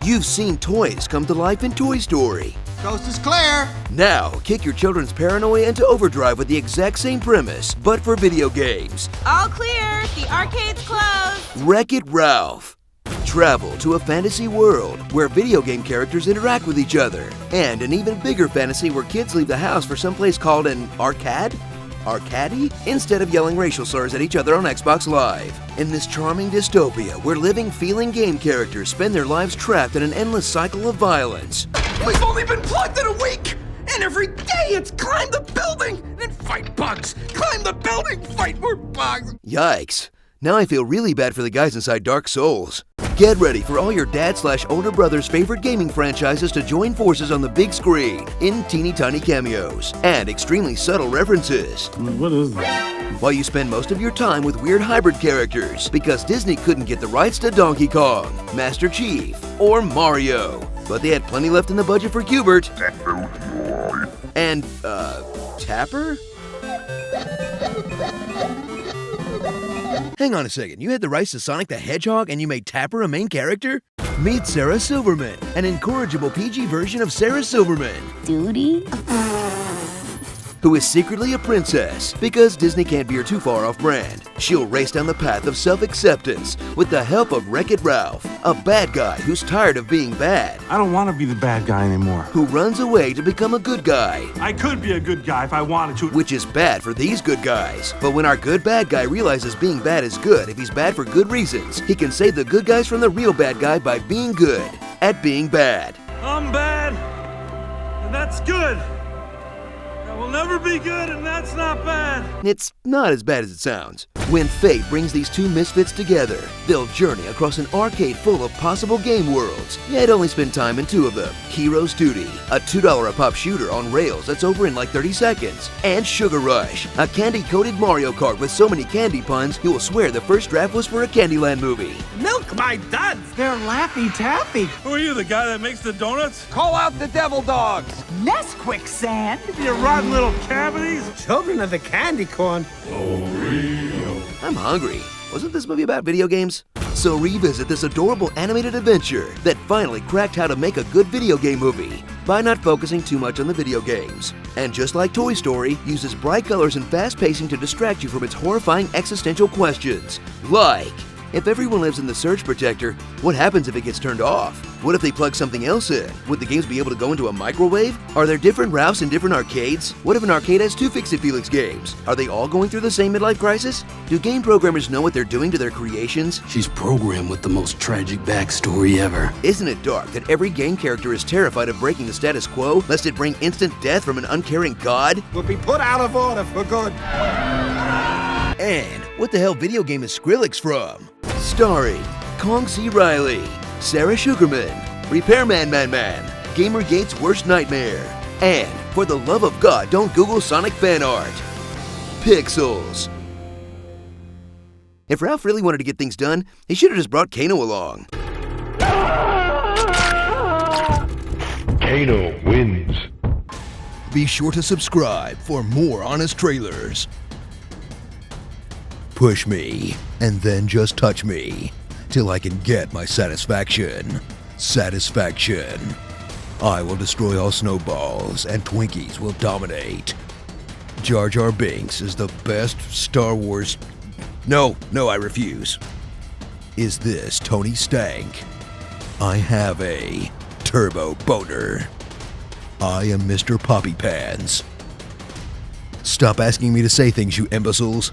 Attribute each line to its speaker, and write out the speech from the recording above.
Speaker 1: You've seen toys come to life in Toy Story.
Speaker 2: Coast is clear.
Speaker 1: Now, kick your children's paranoia into overdrive with the exact same premise, but for video games.
Speaker 3: All clear. The arcade's closed.
Speaker 1: Wreck-It Ralph. Travel to a fantasy world where video game characters interact with each other. And an even bigger fantasy where kids leave the house for some place called an arcade? Arcadie? Instead of yelling racial slurs at each other on Xbox Live. In this charming dystopia where living, feeling game characters spend their lives trapped in an endless cycle of violence.
Speaker 4: We've only been plugged in a week! And every day it's climb the building and fight bugs! Climb the building, fight more bugs!
Speaker 1: Yikes. Now I feel really bad for the guys inside Dark Souls. Get ready for all your dad/older brother's favorite gaming franchises to join forces on the big screen in teeny tiny cameos and extremely subtle references.
Speaker 5: What is this?
Speaker 1: While you spend most of your time with weird hybrid characters because Disney couldn't get the rights to Donkey Kong, Master Chief, or Mario. But they had plenty left in the budget for Q*bert. And, Tapper? Hang on a second, you had the rights to Sonic the Hedgehog and you made Tapper a main character? Meet Sarah Silverman, an incorrigible PG version of Sarah Silverman.
Speaker 3: Duty?
Speaker 1: Who is secretly a princess because Disney can't veer too far off brand. She'll race down the path of self-acceptance with the help of Wreck-It Ralph, a bad guy who's tired of being bad,
Speaker 5: I don't want to be the bad guy anymore.
Speaker 1: who runs away to become a good guy,
Speaker 5: I could be a good guy if I wanted to.
Speaker 1: which is bad for these good guys. But when our good bad guy realizes being bad is good if he's bad for good reasons, he can save the good guys from the real bad guy by being good at being bad.
Speaker 5: I'm bad, and that's good. I will never be good, and that's not bad.
Speaker 1: It's not as bad as it sounds. When fate brings these two misfits together, they'll journey across an arcade full of possible game worlds, yet only spend time in two of them. Hero's Duty, a $2 a pop shooter on rails that's over in like 30 seconds. And Sugar Rush, a candy-coated Mario Kart with so many candy puns you will swear the first draft was for a Candyland movie.
Speaker 4: Milk my duds!
Speaker 2: They're Laffy Taffy.
Speaker 5: Who are you, the guy that makes the donuts?
Speaker 4: Call out the devil dogs!
Speaker 2: Nest quicksand.
Speaker 5: You rotten little cavities?
Speaker 2: Children of the candy corn.
Speaker 1: I'm hungry. Wasn't this movie about video games? So revisit this adorable animated adventure that finally cracked how to make a good video game movie by not focusing too much on the video games. And just like Toy Story, uses bright colors and fast pacing to distract you from its horrifying existential questions. Like, if everyone lives in the surge protector, what happens if it gets turned off? What if they plug something else in? Would the games be able to go into a microwave? Are there different Ralphs in different arcades? What if an arcade has two Fix-It-Felix games? Are they all going through the same midlife crisis? Do game programmers know what they're doing to their creations?
Speaker 6: She's programmed with the most tragic backstory ever.
Speaker 1: Isn't it dark that every game character is terrified of breaking the status quo, lest it bring instant death from an uncaring god?
Speaker 2: Will be put out of order for good.
Speaker 1: And what the hell video game is Skrillex from? Starring Kong C. Riley, Sarah Sugarman, Repairman Man, Gamergate's worst nightmare, and for the love of God, don't Google Sonic fan art. Pixels. If Ralph really wanted to get things done, he should have just brought Kano along.
Speaker 7: Kano wins.
Speaker 1: Be sure to subscribe for more honest trailers. Push me, and then just touch me, till I can get my satisfaction. Satisfaction. I will destroy all snowballs, and Twinkies will dominate. Jar Jar Binks is the best Star Wars... No, I refuse. Is this Tony Stank? I have a turbo boner. I am Mr. Poppy Pants. Stop asking me to say things, you imbeciles.